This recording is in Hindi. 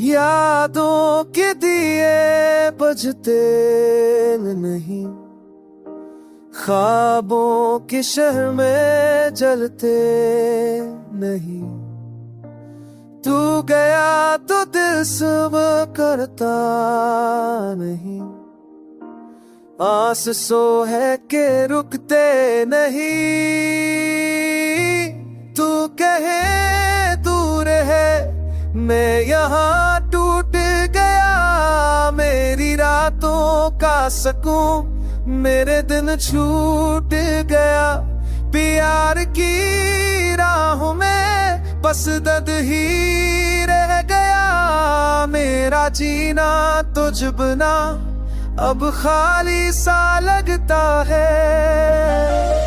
यादों के दिए बुझते नहीं, ख्वाबों के शहर में जलते नहीं। तू गया तो दिल सब करता नहीं, आस सो है के रुकते नहीं। तू कहे दूर है, मैं यहाँ टूट गया। मेरी रातों का सुकून, मेरे दिन छूट गया। प्यार की राहों में बस दर्द ही रह गया। मेरा जीना तुझ बिना अब खाली सा लगता है।